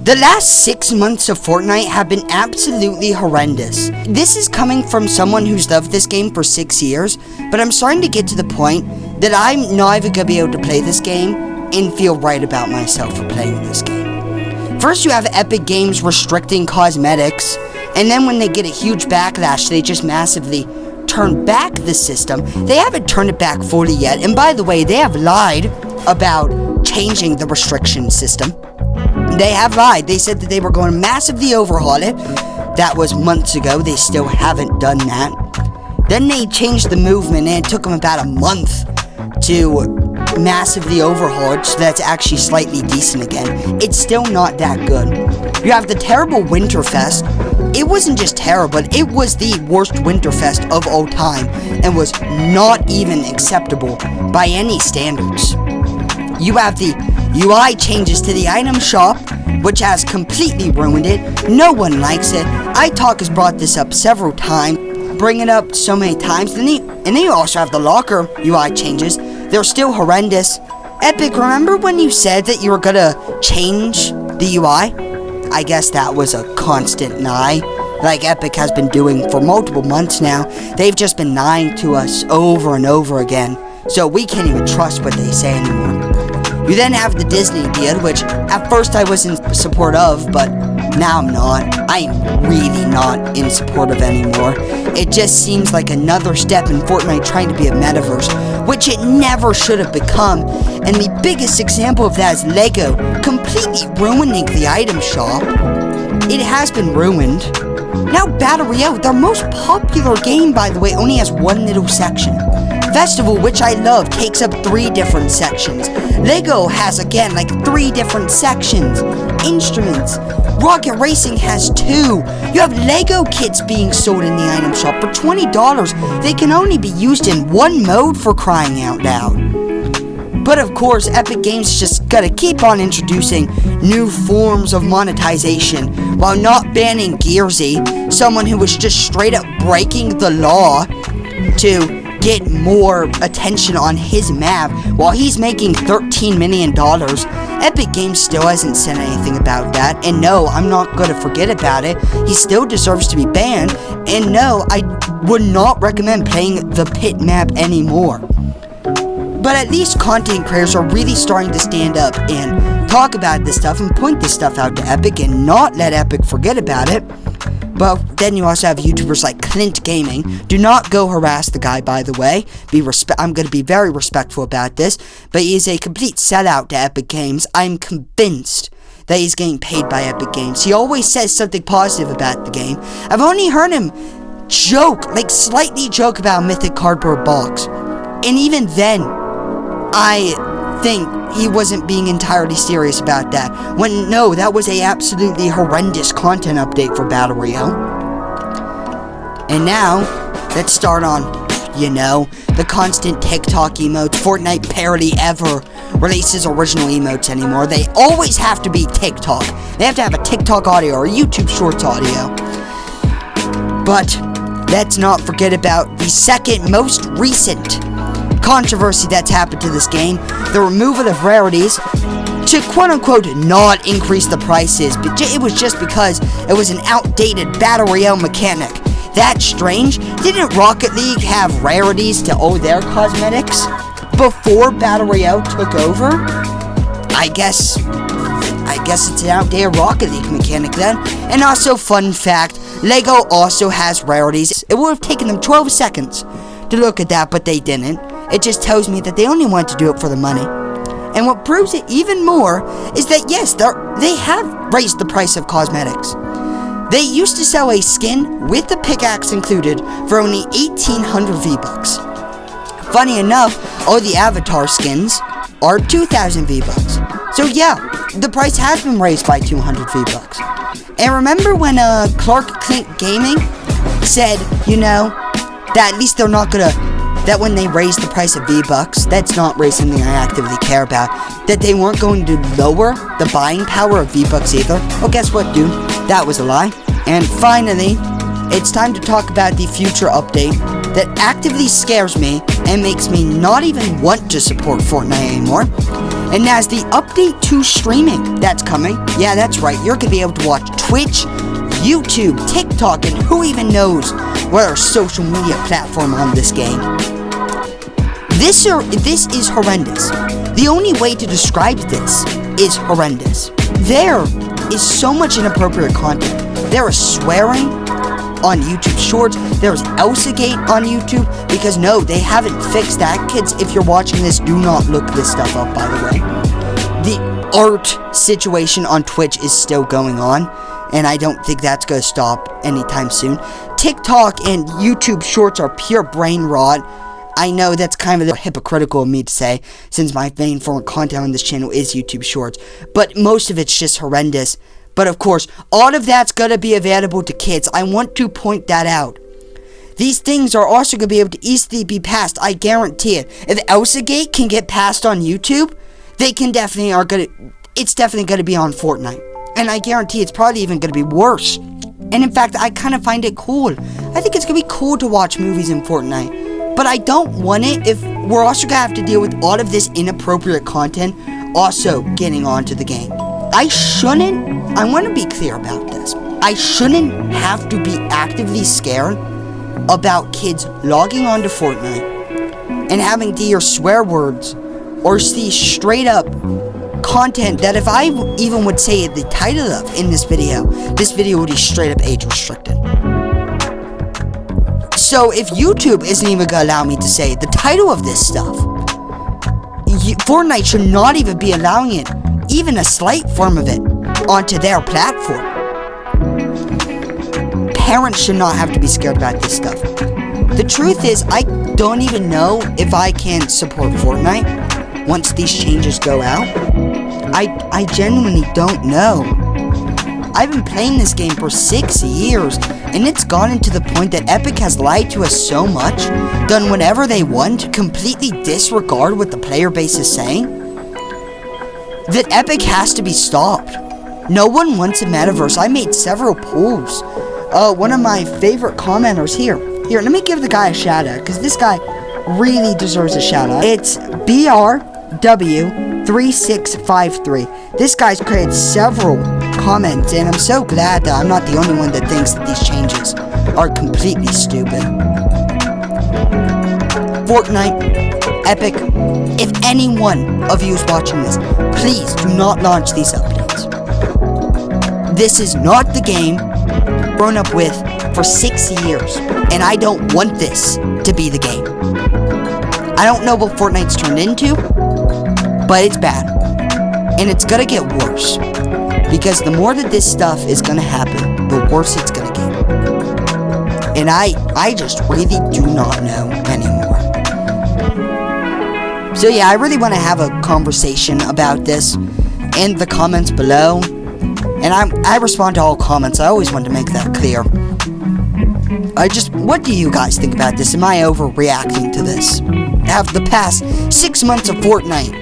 The last 6 months of Fortnite have been absolutely horrendous. This is coming from someone who's loved this game for 6 years, but I'm starting to get to the point that I'm not even going to be able to play this game and feel right about myself for playing this game. First, you have Epic Games restricting cosmetics, and then when they get a huge backlash, they just massively turn back the system. They haven't turned it back fully yet, and by the way, they have lied about changing the restriction system. They have lied. They said that they were going to massively overhaul it. That was months ago. They still haven't done that. Then they changed the movement, and it took them about a month to massively overhaul it, so that's actually slightly decent again. It's still not that good. You have the terrible Winterfest. It wasn't just terrible, it was the worst Winterfest of all time, and was not even acceptable by any standards. You have the UI changes to the item shop, which has completely ruined it. No one likes it. iTalk has brought this up several times, bring it up so many times. And then you also have the locker UI changes. They're still horrendous. Epic, remember when you said that you were gonna change the UI? I guess that was a constant lie, like Epic has been doing for multiple months now. They've just been lying to us over and over again, so we can't even trust what they say anymore. You then have the Disney deal, which at first I was in support of, but now I'm not. I am really not in support of anymore. It just seems like another step in Fortnite trying to be a metaverse, which it never should have become. And the biggest example of that is Lego completely ruining the item shop. It has been ruined. Now Battle Royale, their most popular game, by the way, only has one little section. Festival, which I love, takes up 3 different sections. Lego has, again, like 3 different sections. Instruments. Rocket Racing has 2. You have Lego kits being sold in the item shop for $20. They can only be used in one mode, for crying out loud. But of course, Epic Games just gotta keep on introducing new forms of monetization while not banning Gearsy, someone who was just straight up breaking the law to get more attention on his map while he's making $13 million. Epic Games still hasn't said anything about that, and no, I'm not gonna forget about it. He still deserves to be banned, and no, I would not recommend playing the pit map anymore. But at least content creators are really starting to stand up and talk about this stuff and point this stuff out to Epic and not let Epic forget about it. But then you also have YouTubers like Clint Gaming. Do not go harass the guy, by the way. I'm going to be very respectful about this. But he is a complete sellout to Epic Games. I'm convinced that he's getting paid by Epic Games. He always says something positive about the game. I've only heard him slightly joke about Mythic Cardboard Box. And even then, I think he wasn't being entirely serious about that. When no, that was a absolutely horrendous content update for Battle Royale. And now, let's start on, the constant TikTok emotes. Fortnite barely ever releases original emotes anymore. They always have to be TikTok. They have to have a TikTok audio or a YouTube Shorts audio. But let's not forget about the second most recent controversy that's happened to this game, the removal of rarities to quote-unquote not increase the prices, but it was just because it was an outdated Battle Royale mechanic. That's strange. Didn't Rocket League have rarities to all their cosmetics before Battle Royale took over? I guess it's an outdated Rocket League mechanic then. And also, fun fact, Lego also has rarities. It would have taken them 12 seconds to look at that, but they didn't. It just tells me that they only want to do it for the money. And what proves it even more is that yes, they have raised the price of cosmetics. They used to sell a skin with the pickaxe included for only 1,800 V-Bucks. Funny enough, all the avatar skins are 2,000 V-Bucks. So yeah, the price has been raised by 200 V-Bucks. And remember when Clint Gaming said, that at least they're not gonna, that when they raise the price of V-Bucks, that's not really something I actively care about, that they weren't going to lower the buying power of V-Bucks either. Well, guess what, dude? That was a lie. And finally, it's time to talk about the future update that actively scares me and makes me not even want to support Fortnite anymore. And as the update to streaming that's coming, yeah, that's right, you're going to be able to watch Twitch, YouTube, TikTok, and who even knows what our social media platform on this game. This is horrendous. The only way to describe this is horrendous. There is so much inappropriate content. There is swearing on YouTube Shorts. There's Elsagate on YouTube. Because no, they haven't fixed that. Kids, if you're watching this, do not look this stuff up, by the way. The art situation on Twitch is still going on. And I don't think that's going to stop anytime soon. TikTok and YouTube Shorts are pure brain rot. I know that's kind of hypocritical of me to say, since my main form of content on this channel is YouTube Shorts. But most of it's just horrendous. But of course, all of that's going to be available to kids. I want to point that out. These things are also going to be able to easily be passed. I guarantee it. If Elsagate can get passed on YouTube, they can definitely it's definitely going to be on Fortnite. And I guarantee it's probably even going to be worse. And in fact, I kind of find it cool. I think it's going to be cool to watch movies in Fortnite. But I don't want it if we're also going to have to deal with all of this inappropriate content also getting onto the game. I want to be clear about this. I shouldn't have to be actively scared about kids logging onto Fortnite and having to hear swear words or see straight up content that if I even would say the title of in this video would be straight up age restricted. So if YouTube isn't even going to allow me to say the title of this stuff, Fortnite should not even be allowing it, even a slight form of it, onto their platform. Parents should not have to be scared about this stuff. The truth is, I don't even know if I can support Fortnite once these changes go out. I genuinely don't know. I've been playing this game for 6 years, and it's gotten to the point that Epic has lied to us so much, done whatever they want to completely disregard what the player base is saying, that Epic has to be stopped. No one wants a Metaverse. I made several polls. One of my favorite commenters here, let me give the guy a shout out, because this guy really deserves a shout out. It's BRW3653. This guy's created several comments, and I'm so glad that I'm not the only one that thinks that these changes are completely stupid. Fortnite, Epic, if any one of you is watching this, please do not launch these updates. This is not the game grown up with for 6 years, and I don't want this to be the game. I don't know what Fortnite's turned into, but it's bad, and it's gonna get worse, because the more that this stuff is gonna happen, the worse it's gonna get. And I just really do not know anymore. So yeah, I really want to have a conversation about this in the comments below. And I respond to all comments. I always want to make that clear. What do you guys think about this? Am I overreacting to this? Have the past 6 months of Fortnite,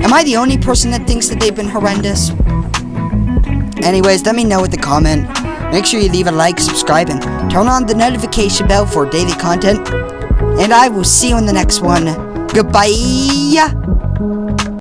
am I the only person that thinks that they've been horrendous? Anyways, let me know in the comment. Make sure you leave a like, subscribe, and turn on the notification bell for daily content. And I will see you in the next one. Goodbye!